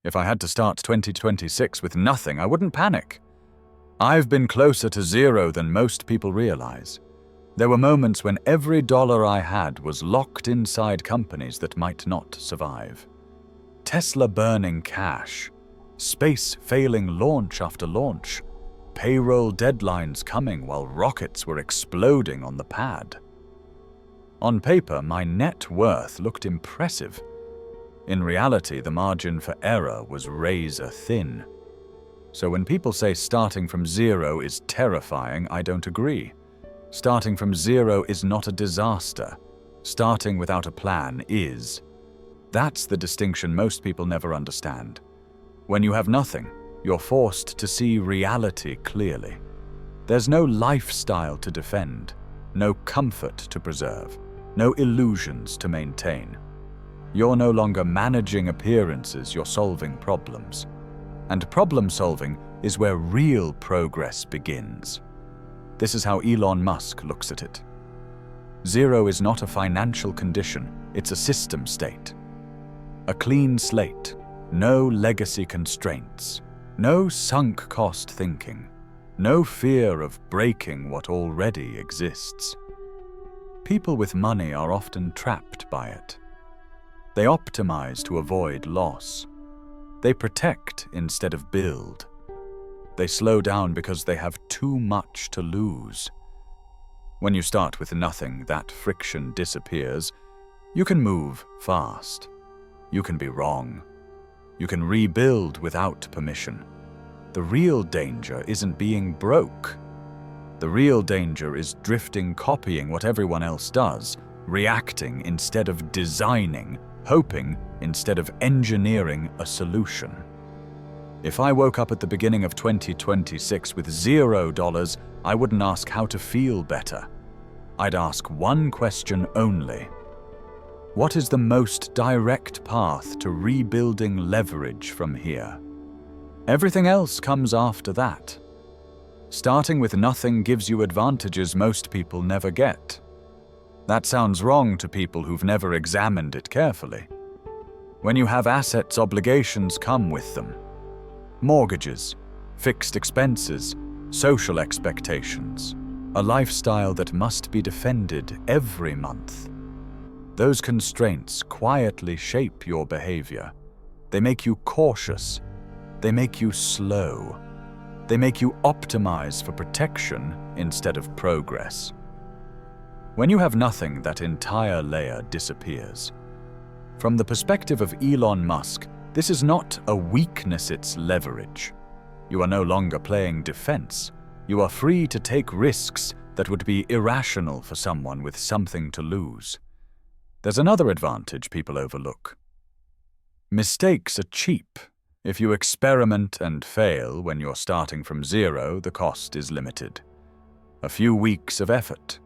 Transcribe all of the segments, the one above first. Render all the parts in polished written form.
If I had to start 2026 with nothing, I wouldn't panic. I've been closer to zero than most people realize. There were moments when every dollar I had was locked inside companies that might not survive. Tesla burning cash, space failing launch after launch, payroll deadlines coming while rockets were exploding on the pad. On paper, my net worth looked impressive. In reality, the margin for error was razor thin. So when people say starting from zero is terrifying, I don't agree. Starting from zero is not a disaster. Starting without a plan is. That's the distinction most people never understand. When you have nothing, you're forced to see reality clearly. There's no lifestyle to defend, no comfort to preserve, no illusions to maintain. You're no longer managing appearances, you're solving problems. And problem solving is where real progress begins. This is how Elon Musk looks at it. Zero is not a financial condition, it's a system state. A clean slate, no legacy constraints, no sunk cost thinking, no fear of breaking what already exists. People with money are often trapped by it. They optimize to avoid loss. They protect instead of build. They slow down because they have too much to lose. When you start with nothing, that friction disappears. You can move fast. You can be wrong. You can rebuild without permission. The real danger isn't being broke. The real danger is drifting, copying what everyone else does, reacting instead of designing, hoping instead of engineering a solution. If I woke up at the beginning of 2026 with $0, I wouldn't ask how to feel better. I'd ask one question only. What is the most direct path to rebuilding leverage from here? Everything else comes after that. Starting with nothing gives you advantages most people never get. That sounds wrong to people who've never examined it carefully. When you have assets, obligations come with them. Mortgages, fixed expenses, social expectations, a lifestyle that must be defended every month. Those constraints quietly shape your behavior. They make you cautious. They make you slow. They make you optimize for protection instead of progress. When you have nothing, that entire layer disappears. From the perspective of Elon Musk, this is not a weakness, it's leverage. You are no longer playing defense. You are free to take risks that would be irrational for someone with something to lose. There's another advantage people overlook. Mistakes are cheap. If you experiment and fail when you're starting from zero, the cost is limited. A few weeks of effort,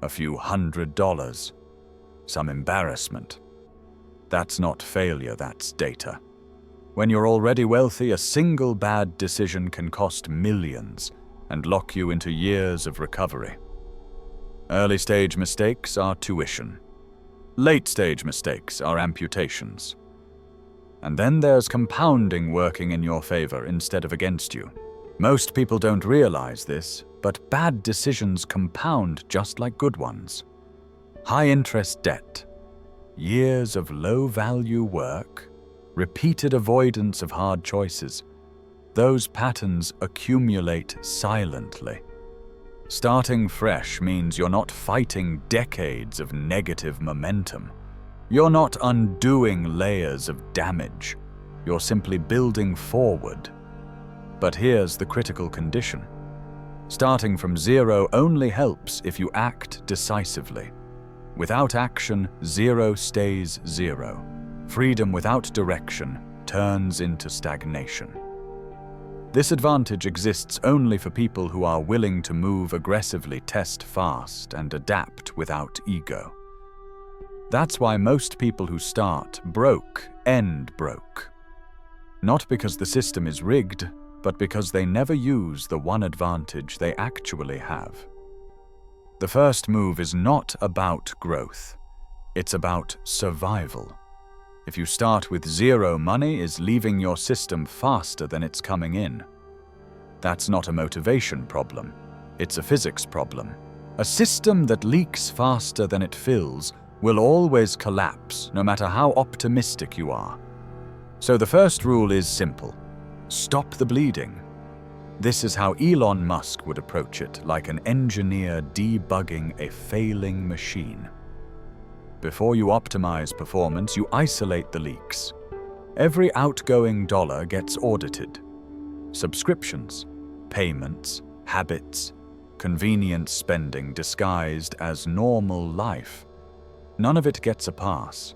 a few $100, some embarrassment. That's not failure, that's data. When you're already wealthy, a single bad decision can cost millions and lock you into years of recovery. Early-stage mistakes are tuition. Late-stage mistakes are amputations. And then there's compounding working in your favor instead of against you. Most people don't realize this, but bad decisions compound just like good ones. High-interest debt, years of low-value work, repeated avoidance of hard choices. Those patterns accumulate silently. Starting fresh means you're not fighting decades of negative momentum. You're not undoing layers of damage. You're simply building forward. But here's the critical condition. Starting from zero only helps if you act decisively. Without action, zero stays zero. Freedom without direction turns into stagnation. This advantage exists only for people who are willing to move aggressively, test fast, and adapt without ego. That's why most people who start broke end broke. Not because the system is rigged, but because they never use the one advantage they actually have. The first move is not about growth. It's about survival. If you start with zero, money is leaving your system faster than it's coming in. That's not a motivation problem. It's a physics problem. A system that leaks faster than it fills will always collapse, no matter how optimistic you are. So the first rule is simple. Stop the bleeding. This is how Elon Musk would approach it, like an engineer debugging a failing machine. Before you optimize performance, you isolate the leaks. Every outgoing dollar gets audited. Subscriptions, payments, habits, convenience spending disguised as normal life. None of it gets a pass.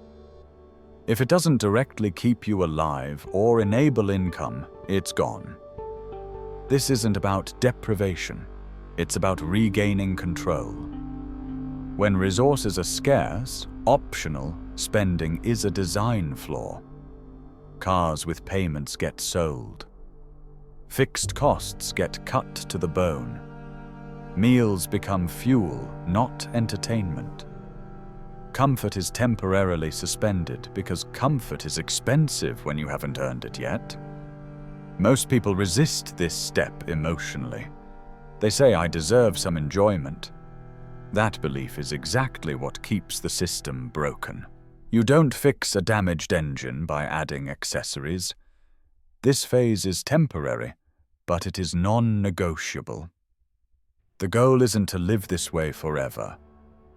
If it doesn't directly keep you alive or enable income, it's gone. This isn't about deprivation. It's about regaining control. When resources are scarce, optional spending is a design flaw. Cars with payments get sold. Fixed costs get cut to the bone. Meals become fuel, not entertainment. Comfort is temporarily suspended because comfort is expensive when you haven't earned it yet. Most people resist this step emotionally. They say, "I deserve some enjoyment." That belief is exactly what keeps the system broken. You don't fix a damaged engine by adding accessories. This phase is temporary, but it is non-negotiable. The goal isn't to live this way forever.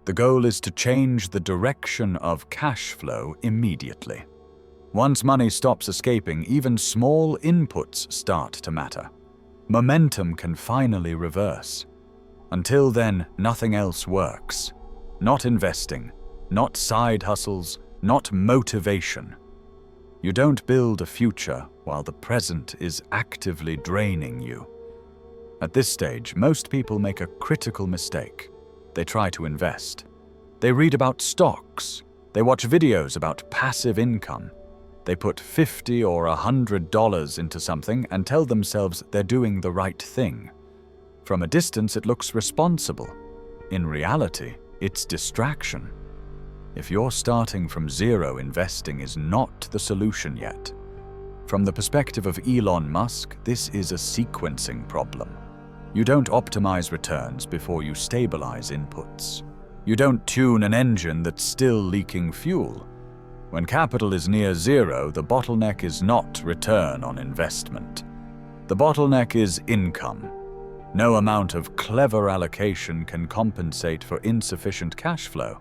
The goal is to change the direction of cash flow immediately. Once money stops escaping, even small inputs start to matter. Momentum can finally reverse. Until then, nothing else works. Not investing, not side hustles, not motivation. You don't build a future while the present is actively draining you. At this stage, most people make a critical mistake. They try to invest. They read about stocks. They watch videos about passive income. They put $50 or $100 into something and tell themselves they're doing the right thing. From a distance, it looks responsible. In reality, it's distraction. If you're starting from zero, investing is not the solution yet. From the perspective of Elon Musk, this is a sequencing problem. You don't optimize returns before you stabilize inputs. You don't tune an engine that's still leaking fuel. When capital is near zero, the bottleneck is not return on investment. The bottleneck is income. No amount of clever allocation can compensate for insufficient cash flow.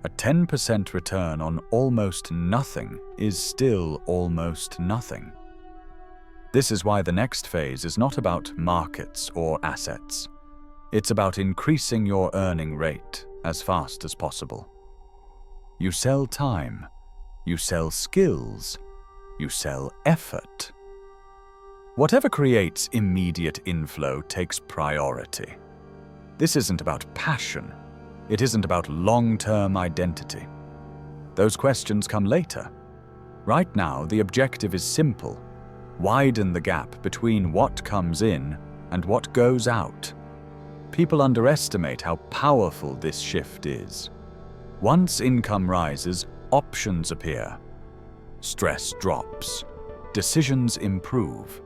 A 10% return on almost nothing is still almost nothing. This is why the next phase is not about markets or assets. It's about increasing your earning rate as fast as possible. You sell time, you sell skills, you sell effort. Whatever creates immediate inflow takes priority. This isn't about passion. It isn't about long-term identity. Those questions come later. Right now, the objective is simple. Widen the gap between what comes in and what goes out. People underestimate how powerful this shift is. Once income rises, options appear. Stress drops. Decisions improve.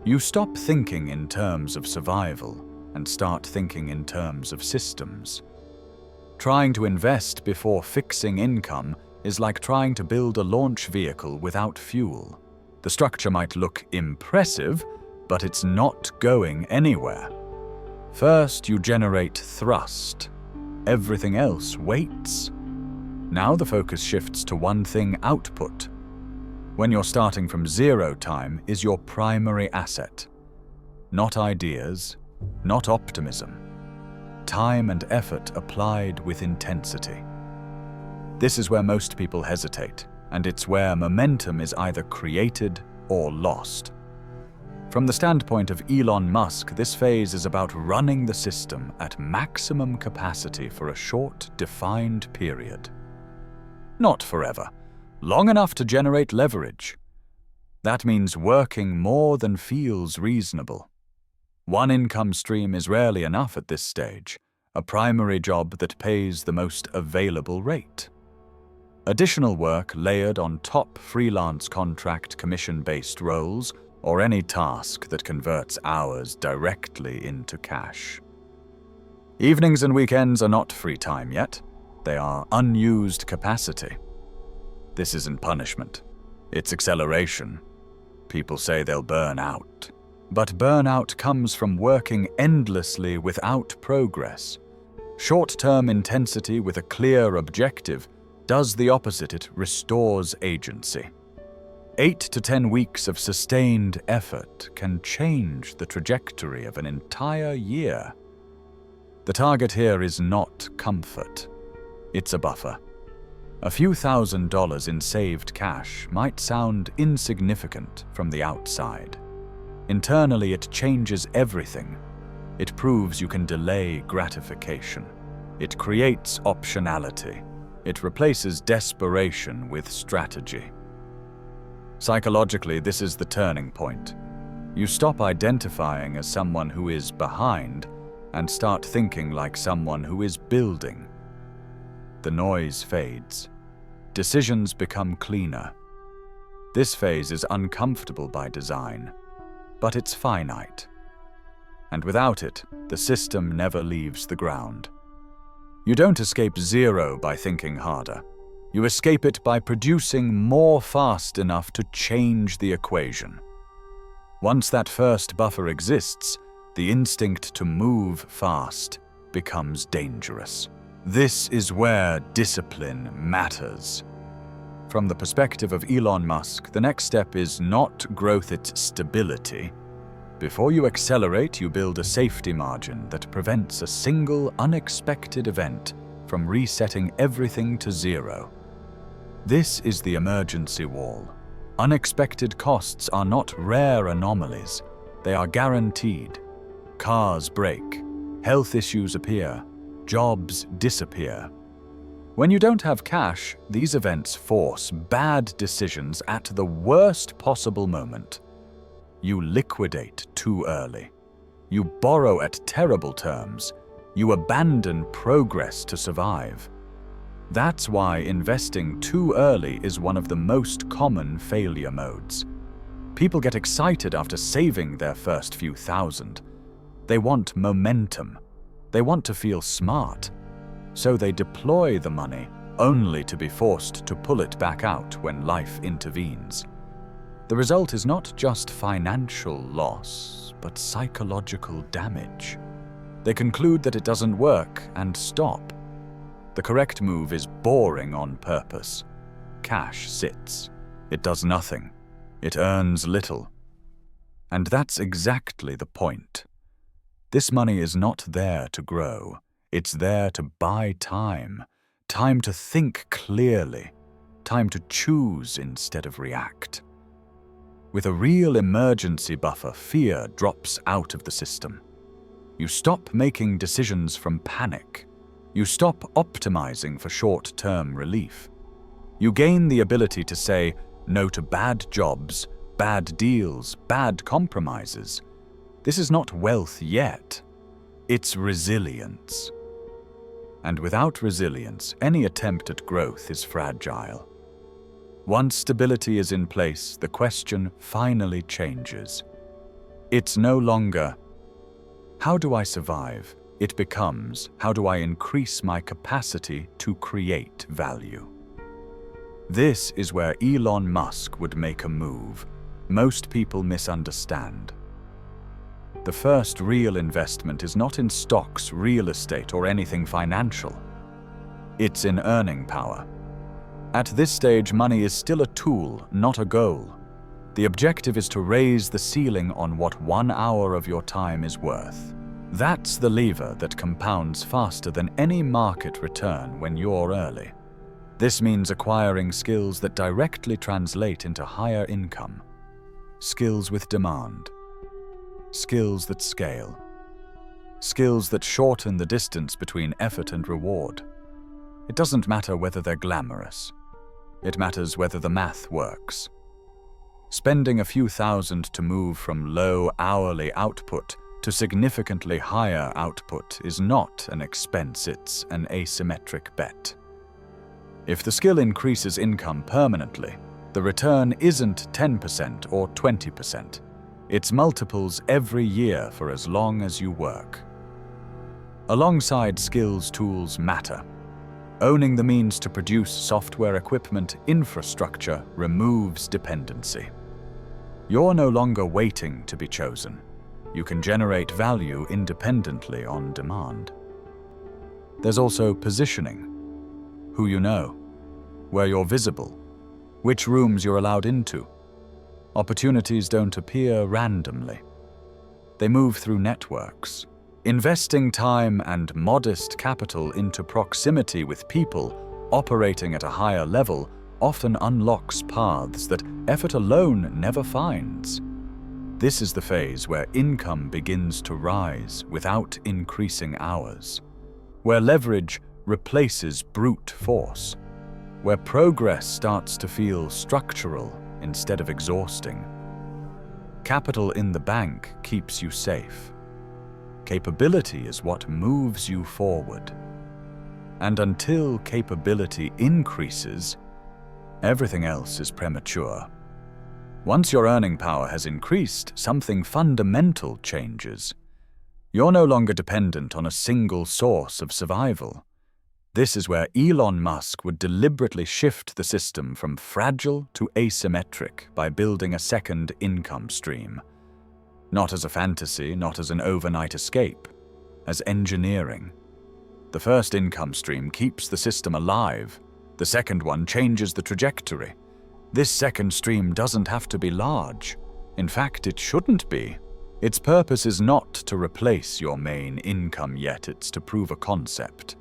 You stop thinking in terms of survival and start thinking in terms of systems. Trying to invest before fixing income is like trying to build a launch vehicle without fuel. The structure might look impressive, but it's not going anywhere. First, you generate thrust. Everything else waits. Now the focus shifts to one thing: output. When you're starting from zero, time is your primary asset. Not ideas, not optimism. Time and effort applied with intensity. This is where most people hesitate, and it's where momentum is either created or lost. From the standpoint of Elon Musk, this phase is about running the system at maximum capacity for a short, defined period. Not forever, long enough to generate leverage. That means working more than feels reasonable. One income stream is rarely enough at this stage, a primary job that pays the most available rate. Additional work layered on top freelance contract commission-based roles or any task that converts hours directly into cash. Evenings and weekends are not free time yet. They are unused capacity. This isn't punishment. It's acceleration. People say they'll burn out. But burnout comes from working endlessly without progress. Short-term intensity with a clear objective does the opposite. It restores agency. 8 to 10 weeks of sustained effort can change the trajectory of an entire year. The target here is not comfort. It's a buffer. A few $1,000s in saved cash might sound insignificant from the outside. Internally, it changes everything. It proves you can delay gratification. It creates optionality. It replaces desperation with strategy. Psychologically, this is the turning point. You stop identifying as someone who is behind and start thinking like someone who is building. The noise fades. Decisions become cleaner. This phase is uncomfortable by design, but it's finite. And without it, the system never leaves the ground. You don't escape zero by thinking harder. You escape it by producing more fast enough to change the equation. Once that first buffer exists, the instinct to move fast becomes dangerous. This is where discipline matters. From the perspective of Elon Musk, the next step is not growth, it's stability. Before you accelerate, you build a safety margin that prevents a single unexpected event from resetting everything to zero. This is the emergency wall. Unexpected costs are not rare anomalies. They are guaranteed. Cars break, health issues appear, jobs disappear. When you don't have cash, these events force bad decisions at the worst possible moment. You liquidate too early. You borrow at terrible terms. You abandon progress to survive. That's why investing too early is one of the most common failure modes. People get excited after saving their first few thousand. They want momentum. They want to feel smart. So they deploy the money only to be forced to pull it back out when life intervenes. The result is not just financial loss, but psychological damage. They conclude that it doesn't work and stop. The correct move is boring on purpose. Cash sits. It does nothing. It earns little. And that's exactly the point. This money is not there to grow. It's there to buy time. Time to think clearly. Time to choose instead of react. With a real emergency buffer, fear drops out of the system. You stop making decisions from panic. You stop optimizing for short-term relief. You gain the ability to say no to bad jobs, bad deals, bad compromises. This is not wealth yet. It's resilience. And without resilience, any attempt at growth is fragile. Once stability is in place, the question finally changes. It's no longer, how do I survive? It becomes, how do I increase my capacity to create value? This is where Elon Musk would make a move most people misunderstand. The first real investment is not in stocks, real estate, or anything financial. It's in earning power. At this stage, money is still a tool, not a goal. The objective is to raise the ceiling on what 1 hour of your time is worth. That's the lever that compounds faster than any market return when you're early. This means acquiring skills that directly translate into higher income. Skills with demand. Skills that scale. Skills that shorten the distance between effort and reward. It doesn't matter whether they're glamorous. It matters whether the math works. Spending a few thousand to move from low hourly output to significantly higher output is not an expense, it's an asymmetric bet. If the skill increases income permanently, the return isn't 10% or 20%. It's multiples every year for as long as you work. Alongside skills, tools matter. Owning the means to produce software equipment infrastructure removes dependency. You're no longer waiting to be chosen. You can generate value independently on demand. There's also positioning. Who you know, where you're visible, which rooms you're allowed into. Opportunities don't appear randomly. They move through networks. Investing time and modest capital into proximity with people operating at a higher level often unlocks paths that effort alone never finds. This is the phase where income begins to rise without increasing hours, where leverage replaces brute force, where progress starts to feel structural instead of exhausting. Capital in the bank keeps you safe. Capability is what moves you forward. And until capability increases, everything else is premature. Once your earning power has increased, something fundamental changes. You're no longer dependent on a single source of survival. This is where Elon Musk would deliberately shift the system from fragile to asymmetric by building a second income stream. Not as a fantasy, not as an overnight escape, as engineering. The first income stream keeps the system alive. The second one changes the trajectory. This second stream doesn't have to be large. In fact, it shouldn't be. Its purpose is not to replace your main income yet, it's to prove a concept.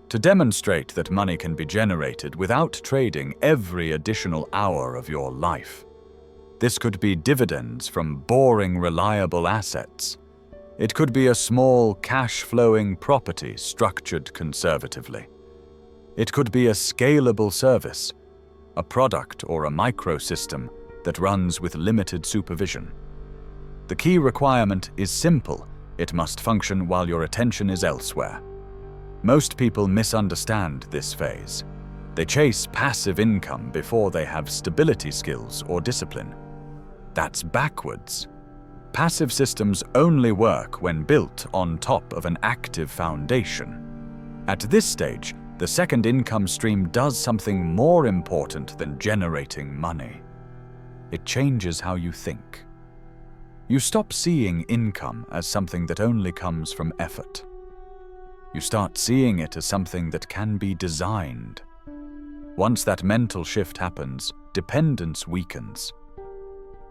To demonstrate that money can be generated without trading every additional hour of your life. This could be dividends from boring, reliable assets. It could be a small, cash-flowing property structured conservatively. It could be a scalable service, a product or a microsystem that runs with limited supervision. The key requirement is simple. It must function while your attention is elsewhere. Most people misunderstand this phase. They chase passive income before they have stability skills or discipline. That's backwards. Passive systems only work when built on top of an active foundation. At this stage, the second income stream does something more important than generating money. It changes how you think. You stop seeing income as something that only comes from effort. You start seeing it as something that can be designed. Once that mental shift happens, dependence weakens.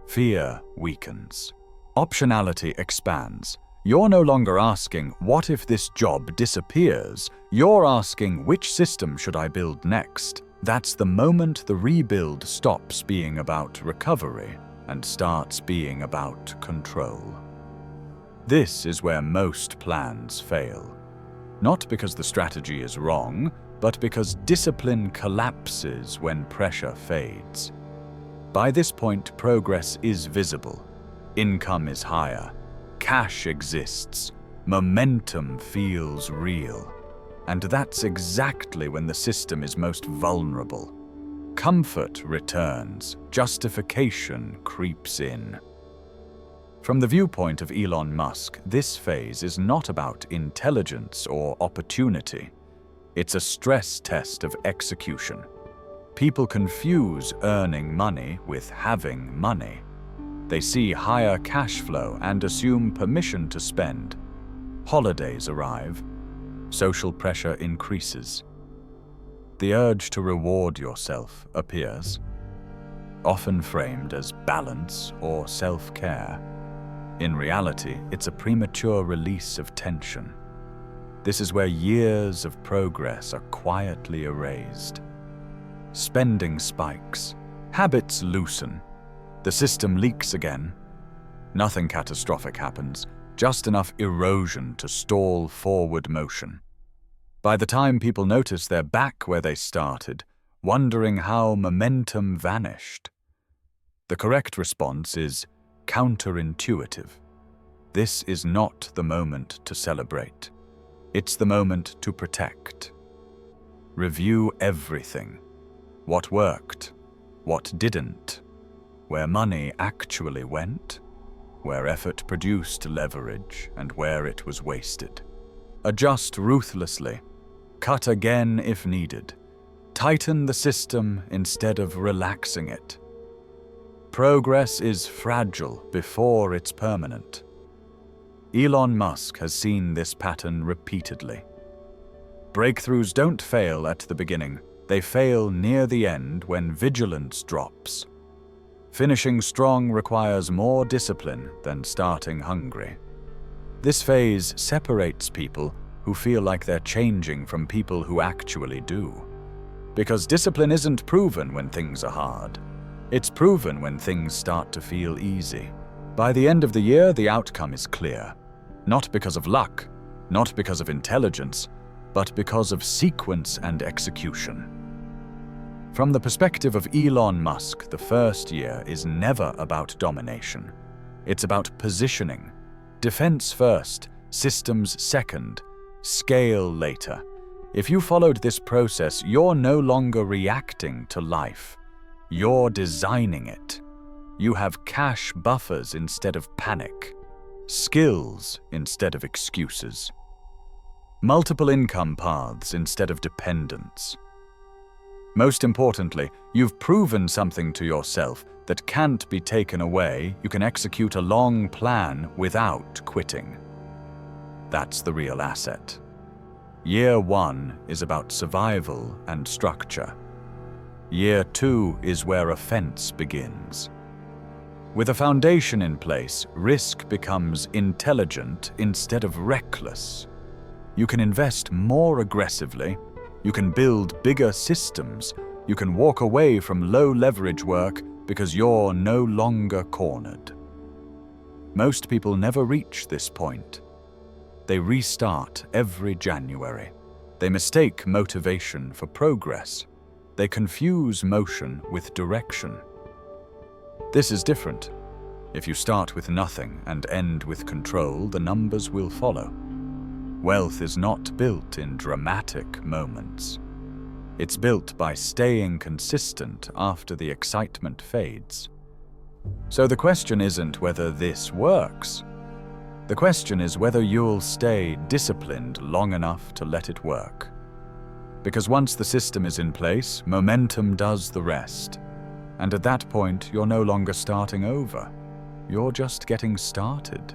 Fear weakens. Optionality expands. You're no longer asking, what if this job disappears? You're asking, which system should I build next? That's the moment the rebuild stops being about recovery and starts being about control. This is where most plans fail. Not because the strategy is wrong, but because discipline collapses when pressure fades. By this point, progress is visible. Income is higher. Cash exists. Momentum feels real. And that's exactly when the system is most vulnerable. Comfort returns. Justification creeps in. From the viewpoint of Elon Musk, this phase is not about intelligence or opportunity. It's a stress test of execution. People confuse earning money with having money. They see higher cash flow and assume permission to spend. Holidays arrive. Social pressure increases. The urge to reward yourself appears, often framed as balance or self-care. In reality, it's a premature release of tension. This is where years of progress are quietly erased. Spending spikes. Habits loosen. The system leaks again. Nothing catastrophic happens, just enough erosion to stall forward motion. By the time people notice, they're back where they started, wondering how momentum vanished. The correct response is counterintuitive. This is not the moment to celebrate. It's the moment to protect. Review everything. What worked? What didn't? Where money actually went? Where effort produced leverage and where it was wasted. Adjust ruthlessly. Cut again if needed. Tighten the system instead of relaxing it. Progress is fragile before it's permanent. Elon Musk has seen this pattern repeatedly. Breakthroughs don't fail at the beginning. They fail near the end when vigilance drops. Finishing strong requires more discipline than starting hungry. This phase separates people who feel like they're changing from people who actually do. Because discipline isn't proven when things are hard. It's proven when things start to feel easy. By the end of the year, the outcome is clear. Not because of luck, not because of intelligence, but because of sequence and execution. From the perspective of Elon Musk, the first year is never about domination. It's about positioning. Defense first, systems second, scale later. If you followed this process, you're no longer reacting to life. You're designing it. You have cash buffers instead of panic, skills instead of excuses, multiple income paths instead of dependence. Most importantly, you've proven something to yourself that can't be taken away. You can execute a long plan without quitting. That's the real asset. Year 1 is about survival and structure. Year 2 is where offense begins. With a foundation in place, risk becomes intelligent instead of reckless. You can invest more aggressively. You can build bigger systems. You can walk away from low-leverage work because you're no longer cornered. Most people never reach this point. They restart every January. They mistake motivation for progress. They confuse motion with direction. This is different. If you start with nothing and end with control, the numbers will follow. Wealth is not built in dramatic moments. It's built by staying consistent after the excitement fades. So the question isn't whether this works. The question is whether you'll stay disciplined long enough to let it work. Because once the system is in place, momentum does the rest. And at that point, you're no longer starting over. You're just getting started.